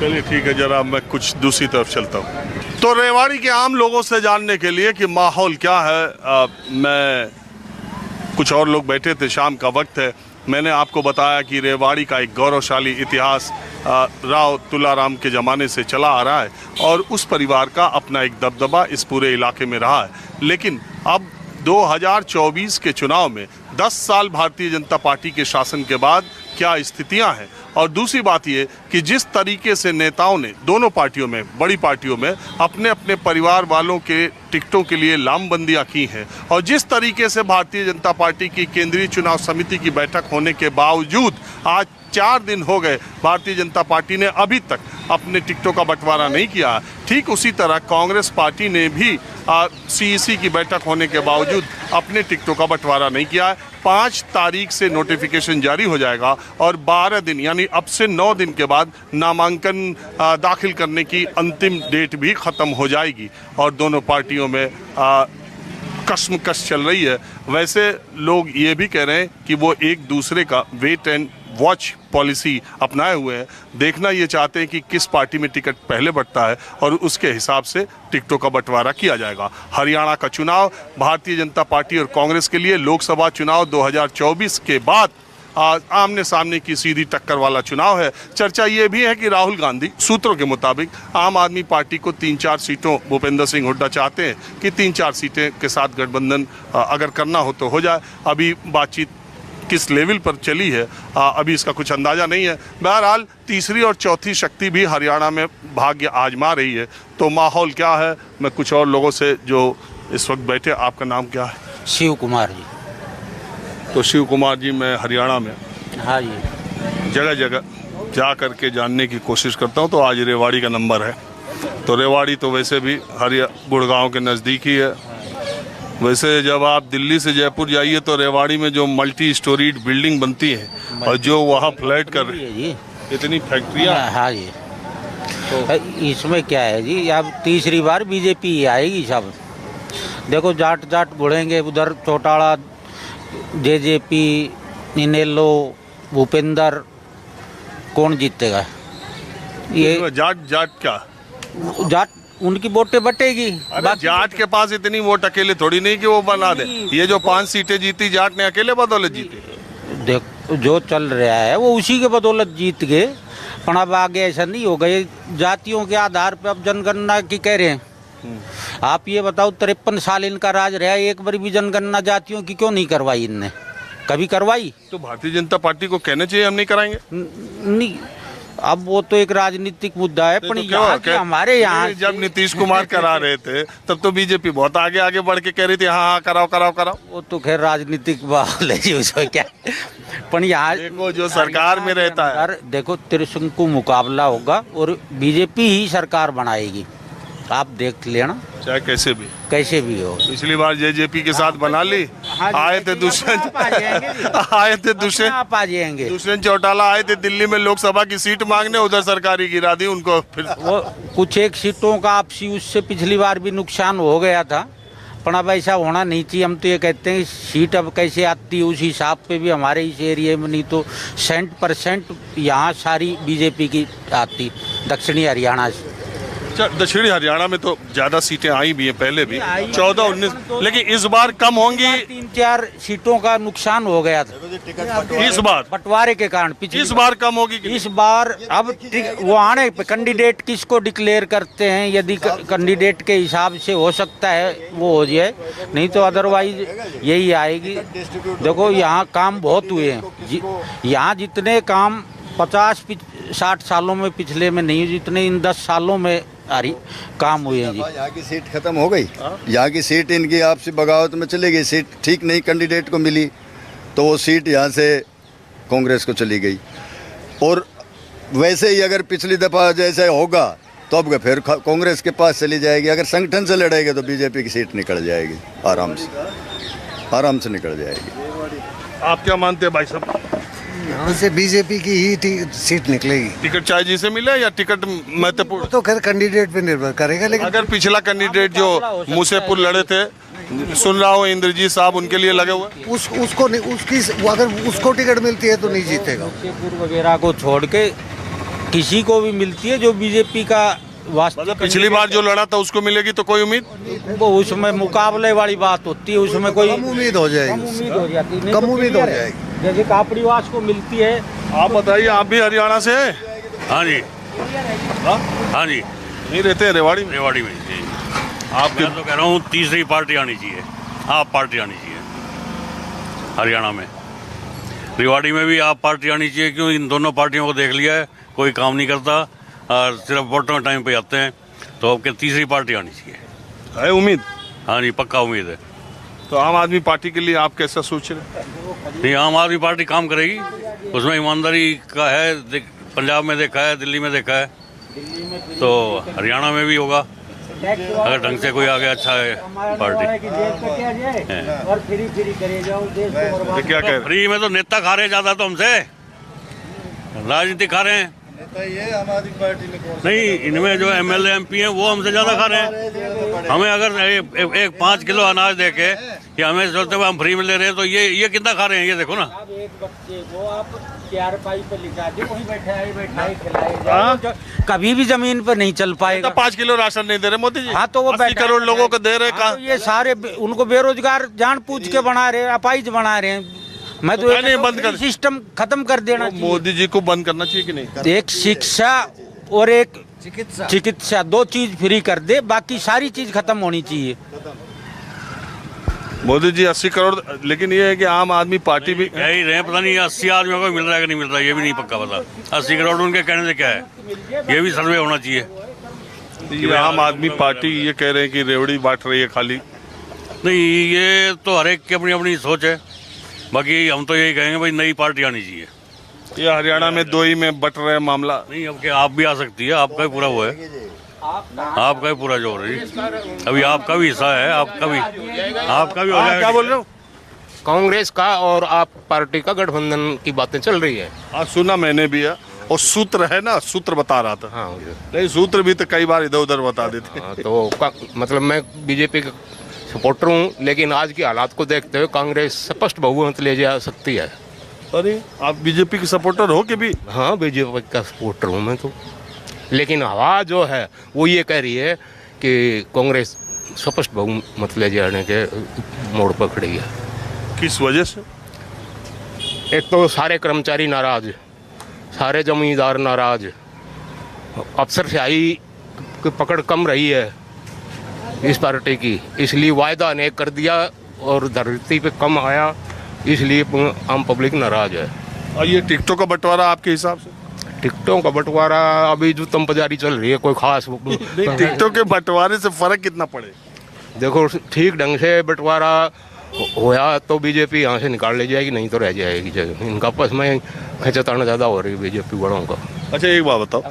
चलिए ठीक है, जरा मैं कुछ दूसरी तरफ चलता हूँ। तो रेवाड़ी के आम लोगों से जानने के लिए कि माहौल क्या है, मैं कुछ और लोग बैठे थे, शाम का वक्त है। मैंने आपको बताया कि रेवाड़ी का एक गौरवशाली इतिहास राव तुलाराम के ज़माने से चला आ रहा है और उस परिवार का अपना एक दबदबा इस पूरे इलाके में रहा है। लेकिन अब 2024 के चुनाव में 10 साल भारतीय जनता पार्टी के शासन के बाद क्या स्थितियां हैं, और दूसरी बात ये कि जिस तरीके से नेताओं ने दोनों पार्टियों में, बड़ी पार्टियों में, अपने अपने परिवार वालों के टिकटों के लिए लामबंदियां की हैं, और जिस तरीके से भारतीय जनता पार्टी की केंद्रीय चुनाव समिति की बैठक होने के बावजूद आज 4 दिन हो गए भारतीय जनता पार्टी ने अभी तक अपने टिकटों का बंटवारा नहीं किया। ठीक उसी तरह कांग्रेस पार्टी ने भी सीईसी की बैठक होने के बावजूद अपने टिकटों का बंटवारा नहीं किया है। 5 तारीख से नोटिफिकेशन जारी हो जाएगा और 12 दिन यानी अब से 9 दिन के बाद नामांकन दाखिल करने की अंतिम डेट भी ख़त्म हो जाएगी और दोनों पार्टियों में कश्मकश चल रही है। वैसे लोग ये भी कह रहे हैं कि वो एक दूसरे का वेट एंड वॉच पॉलिसी अपनाए हुए हैं। देखना ये चाहते हैं कि किस पार्टी में टिकट पहले बढ़ता है और उसके हिसाब से टिकटों का बंटवारा किया जाएगा। हरियाणा का चुनाव भारतीय जनता पार्टी और कांग्रेस के लिए लोकसभा चुनाव 2024 के बाद आमने सामने की सीधी टक्कर वाला चुनाव है। चर्चा ये भी है कि राहुल गांधी सूत्रों के मुताबिक आम आदमी पार्टी को 3-4 सीटों, भूपेंद्र सिंह हुड्डा चाहते हैं कि 3-4 सीटें के साथ गठबंधन अगर करना हो तो हो जाए। अभी बातचीत किस लेवल पर चली है अभी इसका कुछ अंदाज़ा नहीं है। बहरहाल तीसरी और चौथी शक्ति भी हरियाणा में भाग्य आजमा रही है। तो माहौल क्या है, मैं कुछ और लोगों से जो इस वक्त बैठे। आपका नाम क्या है? शिव कुमार जी। तो शिव कुमार जी, मैं हरियाणा में हाँ जी जगह जगह जा करके जानने की कोशिश करता हूँ। तो आज रेवाड़ी का नंबर है। तो रेवाड़ी तो वैसे भी गुड़गांव के नज़दीक ही है। वैसे जब आप दिल्ली से जयपुर जाइए तो रेवाड़ी में जो मल्टी स्टोरीड बिल्डिंग बनती है और जो वहाँ फ्लैट कर रही है, इतनी फैक्ट्रियाँ। हाँ जी, तो इसमें क्या है जी, अब तीसरी बार बीजेपी आएगी सब। देखो जाट जाट बुढ़ेंगे, उधर चौटाला, जेजेपी, इनेलो, भूपेंद्र, कौन जीतेगा? ये जाट जाट क्या जाट उनकी वोटें बटेगी। जाट के पास इतनी वोट अकेले थोड़ी नहीं कि वो बना दे। ये जो 5 सीटें जीती जाट ने अकेले बदौलत जीती। देख जो चल रहा है वो उसी के बदौलत जीत गए, पर अब आगे ऐसा नहीं हो गए। जातियों के आधार पर अब जनगणना की कह रहे हैं। आप ये बताओ, 53 साल इनका राज रहा, एक बार भी जनगणना जातियों की क्यों नहीं करवाई इनने? कभी करवाई? तो भारतीय जनता पार्टी को कहना चाहिए हम नहीं कराएंगे। नहीं, अब वो तो एक राजनीतिक मुद्दा है। पर हमारे यहाँ जब नीतीश कुमार करा रहे थे तब तो बीजेपी बहुत आगे आगे बढ़ के कह रही थी हाँ हाँ कराओ कराओ कराओ। वो तो खैर राजनीतिक बात है जी, उसमें क्या। पर यहाँ देखो जो सरकार में रहता है, देखो त्रिशंकु मुकाबला होगा और बीजेपी ही सरकार बनाएगी। आप देख लेना, चाहे कैसे भी हो। पिछली बार जेजेपी के साथ बना ली। आए थे दुष्यंत आप आ जाएंगे। दुष्यंत चौटाला आए थे दिल्ली में लोकसभा की सीट मांगने, उधर सरकारी गिरा दी उनको। फिर वो कुछ एक सीटों का आपसी उससे पिछली बार भी नुकसान हो गया था, पर अब ऐसा होना नहीं चाहिए। हम तो ये कहते हैं सीट अब कैसे आती है उस हिसाब पे भी हमारे इस एरिया में, नहीं तो 100% यहाँ सारी बीजेपी की आती दक्षिणी हरियाणा से। दक्षिणी हरियाणा में तो ज्यादा सीटें आई भी हैं, पहले भी 14-19, लेकिन इस बार कम होंगी। 3-4 सीटों का नुकसान हो गया था इस बार बंटवारे के कारण। इस बार कम होगी। इस बार अब वो आने पे कैंडिडेट किसको डिक्लेयर करते हैं, यदि कैंडिडेट के हिसाब से हो सकता है वो हो जाए, नहीं तो अदरवाइज यही आएगी। देखो यहाँ काम बहुत हुए हैं, यहाँ जितने काम 50-60 सालों में पिछले में नहीं, जितने इन 10 सालों में काम हुए हैं जी। यहाँ की सीट खत्म हो गई। यहाँ की सीट इनकी आपसी बगावत में चली गई। सीट ठीक नहीं कैंडिडेट को मिली तो वो सीट यहाँ से कांग्रेस को चली गई। और वैसे ही अगर पिछली दफ़ा जैसे होगा तो अब फिर कांग्रेस के पास चली जाएगी। अगर संगठन से लड़ेगा तो बीजेपी की सीट निकल जाएगी, आराम से निकल जाएगी। आप क्या मानते हैं भाई साहब? यहाँ से बीजेपी की ही सीट निकलेगी। टिकट चाहे जिसे मिले या टिकट महत्वपूर्ण तो खैर कैंडिडेट पे निर्भर करेगा। लेकिन अगर पिछला कैंडिडेट जो मुसेपुर लड़े थे, सुन रहा हूँ इंद्रजीत साहब, उनके लिए लगे हुए उसको नहीं, अगर उसको टिकट मिलती है तो नहीं जीतेगा। मुसेपुर वगैरह को छोड़ के किसी को भी मिलती है जो बीजेपी का वास्तविक मतलब पिछली बार जो लड़ा था उसको मिलेगी तो कोई उम्मीद? वो उसमें मुकाबले वाली बात होती है, उसमें कोई कम उम्मीद हो जाएगी, उम्मीद हो जाती है, नहीं कम तो उम्मीद हो clear है। जाएगी। जैसे कापड़ीवास को मिलती है। आप बताइए, आप भी हरियाणा से हैं? हाँ जी, हाँ? हाँ जी, नहीं रहते हैं रेवाड़ी में? रेवाड़ी में जी। आपके मैं तो कह रहा हूँ तीसरी पार्टी आनी चाहिए, आप पार्टी आनी चाहिए हरियाणा में। रेवाड़ी में भी आप पार्टी आनी चाहिए, क्यों इन दोनों पार्टियों को देख लिया है, कोई काम नहीं करता और सिर्फ वोटों के टाइम पे आते हैं। तो अब क्या तीसरी पार्टी आनी चाहिए? है उम्मीद? हाँ जी, पक्का उम्मीद है। तो आम आदमी पार्टी के लिए आप कैसा सोच रहे हैं? नहीं, आम आदमी पार्टी काम करेगी, उसमें ईमानदारी का है, पंजाब में देखा है, दिल्ली में देखा है, तो हरियाणा में भी होगा अगर ढंग से कोई आ गया अच्छा है पार्टी। और फ्री फ्री करे जाओ, देश को बर्बाद। ये क्या कह रहे हैं? फ्री में तो नेता खा रहे हैं ज़्यादा, तो हमसे राजनीति खा रहे हैं। नहीं, इनमें जो एमएलए एमपी हैं वो हमसे ज़्यादा खा रहे हैं। हमें अगर एक 5 किलो अनाज दे के कि हमें सोचते हुए हम फ्री में ले रहे हैं, तो ये कितना खा रहे हैं, ये देखो ना। अब एक बच्चे को आप 4 पाई पे लिखा दे, वहीं बैठाए खिलाए हाँ? जाओ, कभी भी जमीन पर नहीं चल पाएगा। तो 5 किलो राशन नहीं दे रहे मोदी जी? हाँ, तो वो 80 बैठा करोड़ लोगों को दे रहे हाँ, कहाँ? तो ये सारे उनको बेरोजगार जान पूछ के बना रहे हैं, अपाइज बना रहे हैं। मैं तो तो नहीं, बंद कर सिस्टम खत्म कर देना चाहिए। मोदी जी को बंद करना चाहिए कि नहीं? एक शिक्षा और एक चिकित्सा, 2 चीज फ्री कर दे, बाकी सारी चीज खत्म होनी चाहिए। मोदी जी 80 करोड़, लेकिन ये है कि आम आदमी पार्टी भी कह ही रहे हैं, पता नहीं 80 आदमियों को मिल रहा है कि नहीं मिल रहा है, ये भी नहीं पक्का पता। 80 करोड़ उनके कहने से क्या है, ये भी सर्वे होना चाहिए। ये आम आदमी पार्टी ये कह रहे हैं कि रेवड़ी बांट रही है खाली। नहीं, ये तो हर एक की अपनी अपनी सोच है, बाकी हम तो यही कहेंगे भाई नई पार्टी आनी चाहिए। ये हरियाणा में 2 ही में बट रहे हैं मामला। नहीं, अब क्या आप भी आ सकती है, आपका भी पूरा वो है, आपका भी पूरा जोर है, अभी आपका भी हिस्सा है, आपका भी हो हाँ, जाएगा। क्या बोल रहे हो? कांग्रेस का और आप पार्टी का गठबंधन की बातें चल रही है। हाँ, सुना मैंने भी है, और सूत्र है ना, सूत्र बता रहा था। हाँ, नहीं, सूत्र भी तो कई बार इधर उधर बता देते। हाँ, तो मतलब मैं बीजेपी का सपोर्टर हूँ, लेकिन आज के हालात को देखते हुए कांग्रेस स्पष्ट बहुमत ले जा सकती है। अरे आप बीजेपी के सपोर्टर हो कि भी? हाँ, बीजेपी का सपोर्टर हूँ मैं तो, लेकिन हवा जो है वो ये कह रही है कि कांग्रेस स्पष्ट बहुमत ले जाने के मोड़ पर खड़ी है। किस वजह से? एक तो सारे कर्मचारी नाराज, सारे जमींदार नाराज, अफसरशाही की पकड़ कम रही है इस पार्टी की, इसलिए वायदा अनेक कर दिया और धरती पे कम आया, इसलिए आम पब्लिक नाराज है। और ये टिकटों का बंटवारा आपके हिसाब से? टिकटों का बंटवारा अभी जो तंपजारी चल रही है, कोई खास नहीं, टिकटों के बंटवारे से फर्क कितना पड़े? देखो, ठीक ढंग से बंटवारा होया तो बीजेपी यहाँ से निकाल ले जाएगी, नहीं तो रह जाएगी जगह। इनका आपस में खिंचाताना ज़्यादा हो रही है बीजेपी बड़ों का। अच्छा, एक बात बताओ,